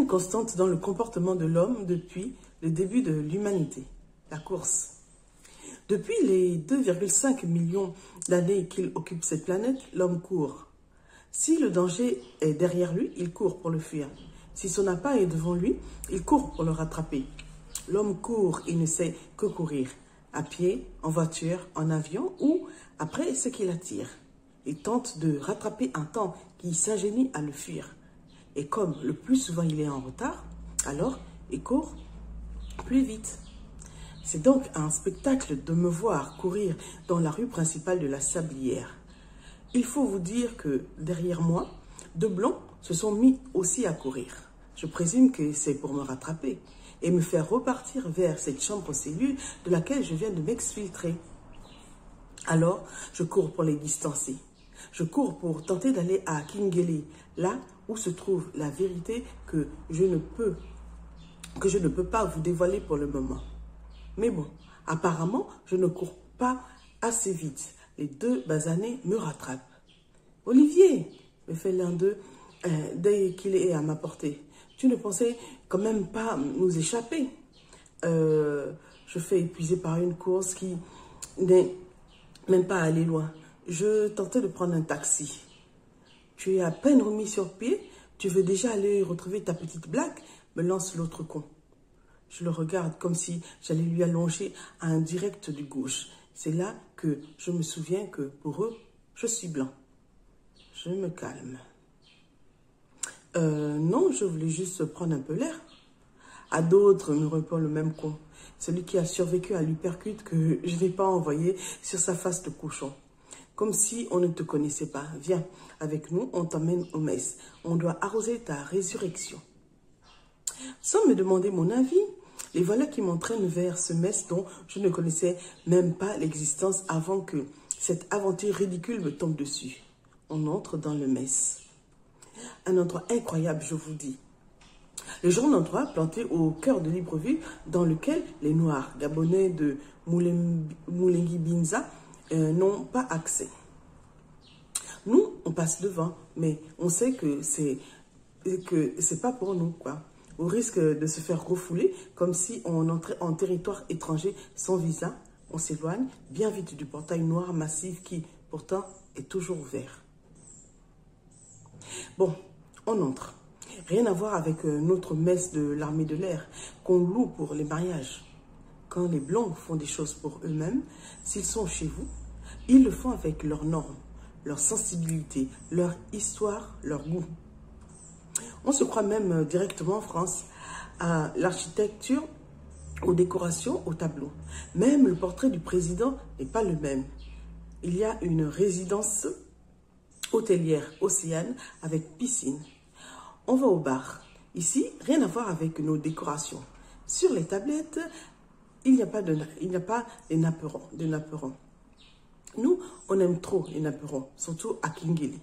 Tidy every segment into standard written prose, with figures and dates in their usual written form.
une constante dans le comportement de l'homme depuis le début de l'humanité, la course. Depuis les 2,5 millions d'années qu'il occupe cette planète, l'homme court. Si le danger est derrière lui, il court pour le fuir. Si son appât est devant lui, il court pour le rattraper. L'homme court, il ne sait que courir, à pied, en voiture, en avion ou après ce qui l'attire. Il tente de rattraper un temps qui s'ingénie à le fuir. Et comme le plus souvent il est en retard, alors il court plus vite. C'est donc un spectacle de me voir courir dans la rue principale de la Sablière. Il faut vous dire que derrière moi, deux blancs se sont mis aussi à courir. Je présume que c'est pour me rattraper et me faire repartir vers cette chambre cellule de laquelle je viens de m'exfiltrer. Alors, je cours pour les distancer. Je cours pour tenter d'aller à Kingele, là où se trouve la vérité que je ne peux pas vous dévoiler pour le moment. Mais bon, apparemment, je ne cours pas assez vite. Les deux basanés me rattrapent. « Olivier !» me fait l'un d'eux dès qu'il est à ma portée. « Tu ne pensais quand même pas nous échapper ?» Je fais épuiser par une course qui n'est même pas allée loin. Je tentais de prendre un taxi. « Tu es à peine remis sur pied, tu veux déjà aller retrouver ta petite blague ?» me lance l'autre con. Je le regarde comme si j'allais lui allonger un direct du gauche. C'est là que je me souviens que pour eux, je suis blanc. Je me calme. Non, je voulais juste prendre un peu l'air. À d'autres, me répond le même con. Celui qui a survécu à l'hypercute que je n'ai pas envoyé sur sa face de cochon. Comme si on ne te connaissait pas. Viens, avec nous, on t'emmène au mess. On doit arroser ta résurrection. Sans me demander mon avis, les voilà qui m'entraînent vers ce mess dont je ne connaissais même pas l'existence avant que cette aventure ridicule me tombe dessus. On entre dans le mess. Un endroit incroyable, je vous dis. Le genre d'endroit planté au cœur de Libreville dans lequel les Noirs gabonais de Moulengi-Binza n'ont pas accès. Nous, on passe devant, mais on sait que c'est pas pour nous, quoi. Au risque de se faire refouler, comme si on entrait en territoire étranger sans visa, on s'éloigne bien vite du portail noir massif qui, pourtant, est toujours ouvert. Bon, on entre. Rien à voir avec notre messe de l'armée de l'air qu'on loue pour les mariages. Quand les Blancs font des choses pour eux-mêmes, s'ils sont chez vous, ils le font avec leurs normes, leur sensibilité, leur histoire, leur goût. On se croit même directement en France, à l'architecture, aux décorations, aux tableaux. Même le portrait du président n'est pas le même. Il y a une résidence hôtelière Océane avec piscine. On va au bar. Ici, rien à voir avec nos décorations. Sur les tablettes, il n'y a pas les napperons. Nous, on aime trop les napperons, surtout à Kingele.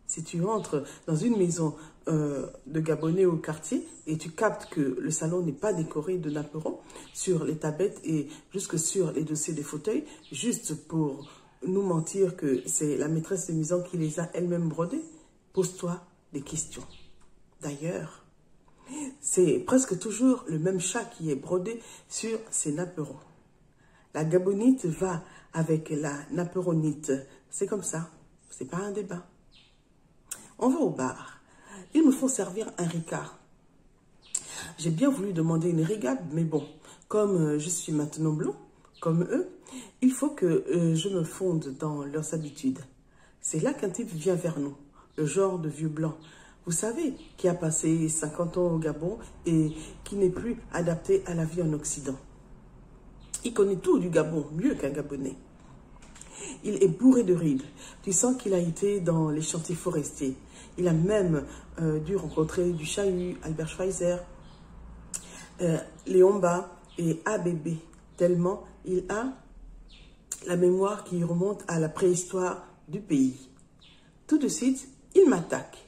Si tu entres dans une maison de Gabonais au quartier et tu captes que le salon n'est pas décoré de napperons sur les tablettes et jusque sur les dossiers des fauteuils, juste pour nous mentir que c'est la maîtresse de maison qui les a elle-même brodés, pose-toi des questions. D'ailleurs, c'est presque toujours le même chat qui est brodé sur ces napperons. La gabonite va avec la napperonite. C'est comme ça. C'est pas un débat. On va au bar. Ils me font servir un ricard. J'ai bien voulu demander une régate, mais bon, comme je suis maintenant blanc, comme eux, il faut que je me fonde dans leurs habitudes. C'est là qu'un type vient vers nous, le genre de vieux blanc. Vous savez, qui a passé 50 ans au Gabon et qui n'est plus adapté à la vie en Occident. Il connaît tout du Gabon, mieux qu'un Gabonais. Il est bourré de rides. Tu sens qu'il a été dans les chantiers forestiers. Il a même dû rencontrer du Chahut, Albert Schweitzer, Léomba et ABB, tellement il a la mémoire qui remonte à la préhistoire du pays. Tout de suite, il m'attaque.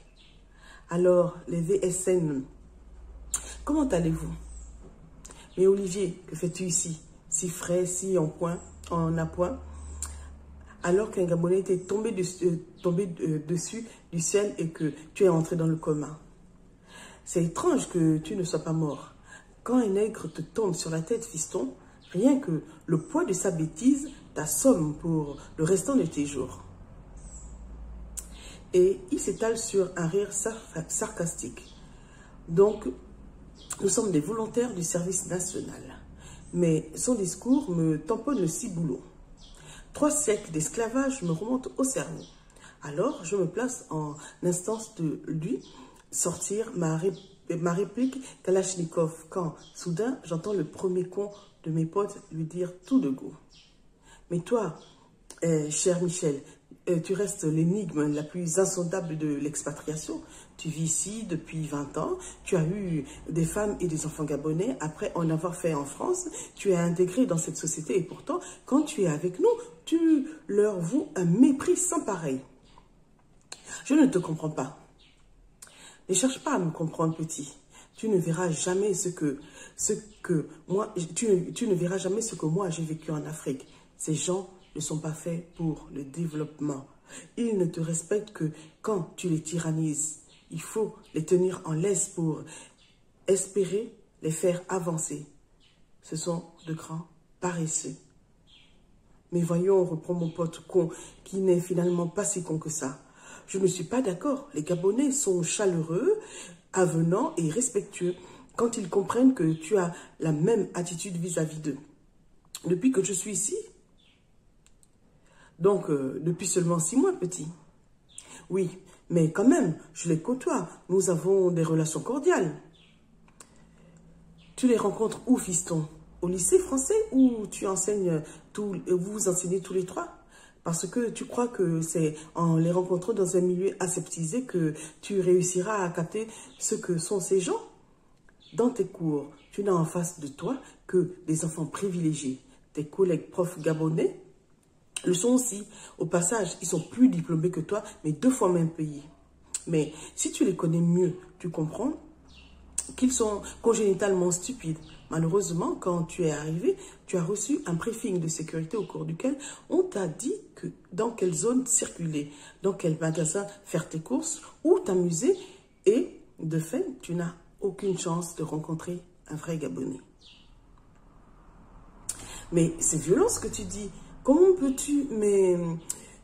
Alors, les VSN, comment allez-vous? Mais Olivier, que fais-tu ici? Si frais, si en appoint, alors qu'un Gabonais t'est tombé dessus du ciel et que tu es entré dans le coma. C'est étrange que tu ne sois pas mort. Quand un nègre te tombe sur la tête, fiston, rien que le poids de sa bêtise t'assomme pour le restant de tes jours. » Et il s'étale sur un rire sarcastique. Donc, nous sommes des volontaires du service national. Mais son discours me tamponne le ciboulot. 3 siècles d'esclavage me remontent au cerveau. Alors, je me place en instance de lui sortir ma réplique Kalachnikov quand, soudain, j'entends le premier con de mes potes lui dire tout de go. Mais toi, cher Michel, tu restes l'énigme la plus insondable de l'expatriation. Tu vis ici depuis 20 ans, tu as eu des femmes et des enfants gabonais après en avoir fait en France, tu es intégré dans cette société et pourtant, quand tu es avec nous, tu leur voues un mépris sans pareil. Je ne te comprends pas. Ne cherche pas à me comprendre, petit. Tu ne verras jamais tu ne verras jamais ce que moi j'ai vécu en Afrique. Ces gens ne sont pas faits pour le développement. Ils ne te respectent que quand tu les tyrannises. Il faut les tenir en laisse pour espérer les faire avancer. Ce sont de grands paresseux. Mais voyons, reprend mon pote con, qui n'est finalement pas si con que ça. Je ne suis pas d'accord. Les Gabonais sont chaleureux, avenants et respectueux quand ils comprennent que tu as la même attitude vis-à-vis d'eux. Depuis que je suis ici, donc depuis seulement 6 mois, petit. Oui, mais quand même, je les côtoie. Nous avons des relations cordiales. Tu les rencontres où, fiston? Au lycée français où tu enseignes vous enseignez tous les 3? Parce que tu crois que c'est en les rencontrant dans un milieu aseptisé que tu réussiras à capter ce que sont ces gens. Dans tes cours, tu n'as en face de toi que des enfants privilégiés. Tes collègues profs gabonais le sont aussi. Au passage, ils sont plus diplômés que toi, mais 2 fois même payés. Mais si tu les connais mieux, tu comprends qu'ils sont congénitalement stupides. Malheureusement, quand tu es arrivé, tu as reçu un briefing de sécurité au cours duquel on t'a dit que dans quelle zone circuler, dans quel magasin faire tes courses, où t'amuser. Et de fait, tu n'as aucune chance de rencontrer un vrai Gabonais. Mais c'est violent ce que tu dis. Comment peux-tu,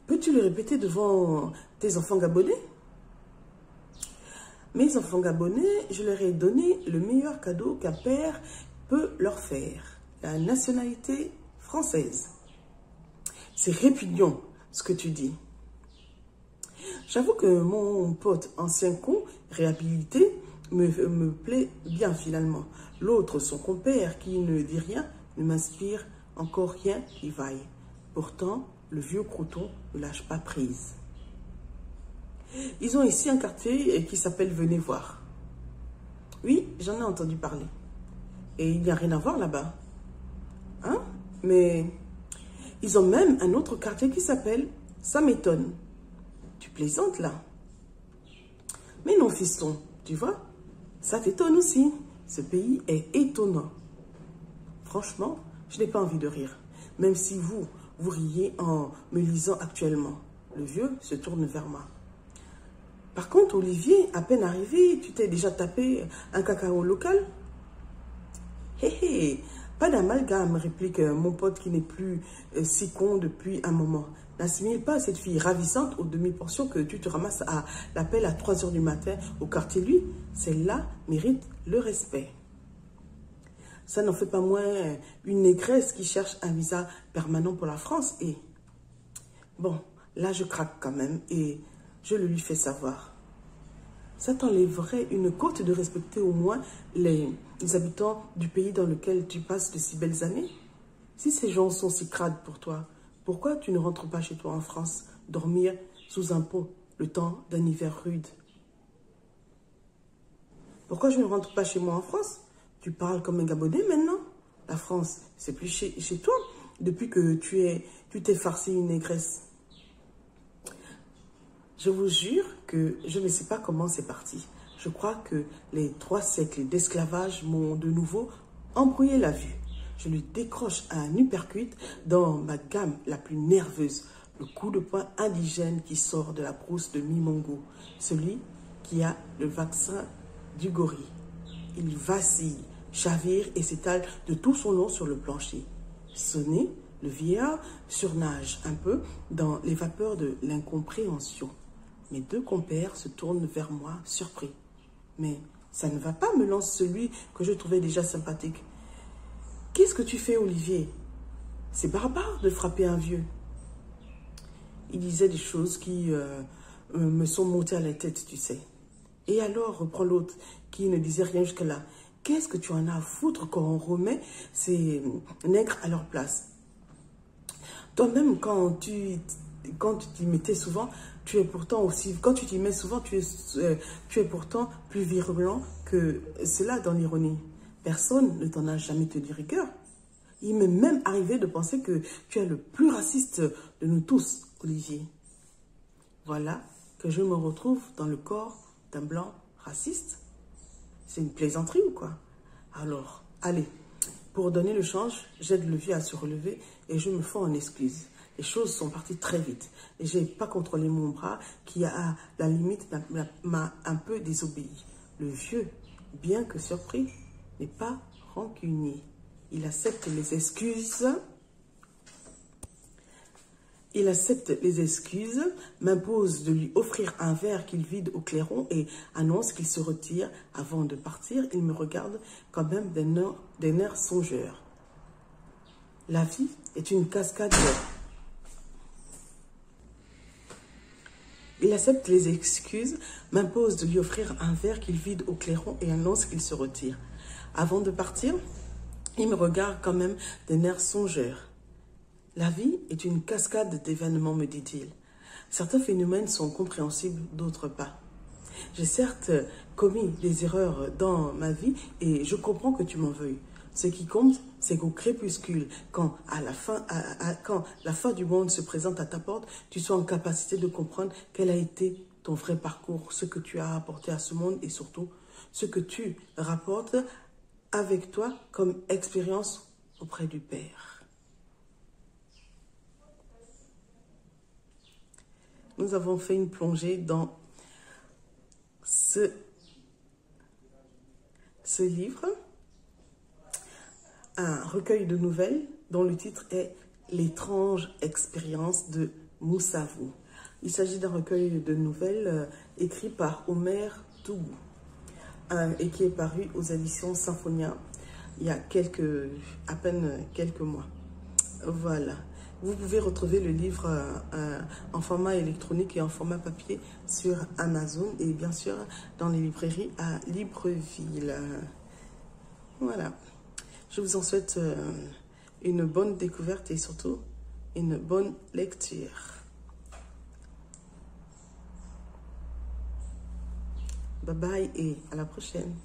peux-tu le répéter devant tes enfants gabonais? Mes enfants gabonais, je leur ai donné le meilleur cadeau qu'un père peut leur faire, la nationalité française. C'est répugnant ce que tu dis. J'avoue que mon pote ancien con, réhabilité, me plaît bien finalement. L'autre, son compère qui ne dit rien, ne m'inspire encore rien qui vaille. Pourtant, le vieux croton ne lâche pas prise. Ils ont ici un quartier qui s'appelle Venez voir. Oui, j'en ai entendu parler. Et il n'y a rien à voir là-bas. Hein? Mais ils ont même un autre quartier qui s'appelle Ça m'étonne. Tu plaisantes là? Mais non, fiston, tu vois, ça t'étonne aussi. Ce pays est étonnant. Franchement, je n'ai pas envie de rire. Même si vous riez en me lisant actuellement. Le vieux se tourne vers moi. Par contre, Olivier, à peine arrivé, tu t'es déjà tapé un cacao local? Hé hé, pas d'amalgame, réplique mon pote qui n'est plus si con depuis un moment. N'assimile pas cette fille ravissante aux demi-portions que tu te ramasses à l'appel à 3 h du matin au quartier. Lui, celle-là mérite le respect. Ça n'en fait pas moins une négresse qui cherche un visa permanent pour la France. Et bon, là je craque quand même et je le lui fais savoir. Ça t'enlèverait une côte de respecter au moins les habitants du pays dans lequel tu passes de si belles années. Si ces gens sont si crades pour toi, pourquoi tu ne rentres pas chez toi en France, dormir sous un pont le temps d'un hiver rude? Pourquoi je ne rentre pas chez moi en France? Tu parles comme un Gabonais maintenant. La France, c'est plus chez toi depuis que tu t'es farci une négresse. Je vous jure que je ne sais pas comment c'est parti. Je crois que les 3 siècles d'esclavage m'ont de nouveau embrouillé la vue. Je lui décroche un uppercut dans ma gamme la plus nerveuse. Le coup de poing indigène qui sort de la brousse de Mimongo. Celui qui a le vaccin du gorille. Il vacille, chavire et s'étale de tout son long sur le plancher. Sonné, le vieillard surnage un peu dans les vapeurs de l'incompréhension. Mes deux compères se tournent vers moi, surpris. « Mais ça ne va pas, me lance celui que je trouvais déjà sympathique. « Qu'est-ce que tu fais, Olivier? C'est barbare de frapper un vieux. » Il disait des choses qui me sont montées à la tête, tu sais. « Et alors, reprend l'autre, qui ne disait rien jusque-là, qu'est-ce que tu en as à foutre quand on remet ces nègres à leur place? Toi-même, quand tu t'y mettais souvent, tu es pourtant aussi, quand tu t'y mets souvent, tu es pourtant plus virulent que cela dans l'ironie. Personne ne t'en a jamais tenu rigueur. Il m'est même arrivé de penser que tu es le plus raciste de nous tous, Olivier. Voilà que je me retrouve dans le corps d'un blanc raciste. C'est une plaisanterie ou quoi? Alors, allez, pour donner le change, j'aide le vieux à se relever et je me fends en excuse. Les choses sont parties très vite et je n'ai pas contrôlé mon bras qui, à la limite, m'a un peu désobéi. Le vieux, bien que surpris, n'est pas rancunier. Il accepte les excuses. M'impose de lui offrir un verre qu'il vide au clairon et annonce qu'il se retire. Avant de partir, il me regarde quand même d'un air songeur. La vie est une cascade d'or. Il accepte les excuses, m'impose de lui offrir un verre qu'il vide au clairon et annonce qu'il se retire. Avant de partir, il me regarde quand même d'un air songeur. La vie est une cascade d'événements, me dit-il. Certains phénomènes sont compréhensibles, d'autres pas. J'ai certes commis des erreurs dans ma vie et je comprends que tu m'en veuilles. Ce qui compte, c'est qu'au crépuscule, quand la fin du monde se présente à ta porte, tu sois en capacité de comprendre quel a été ton vrai parcours, ce que tu as apporté à ce monde et surtout ce que tu rapportes avec toi comme expérience auprès du Père. Nous avons fait une plongée dans ce livre, un recueil de nouvelles dont le titre est « L'étrange expérience de Moussavou ». Il s'agit d'un recueil de nouvelles écrit par Omer Tougou et qui est paru aux éditions Symphonia il y a à peine quelques mois. Voilà. Vous pouvez retrouver le livre en format électronique et en format papier sur Amazon et bien sûr dans les librairies à Libreville. Voilà. Je vous en souhaite une bonne découverte et surtout une bonne lecture. Bye bye et à la prochaine.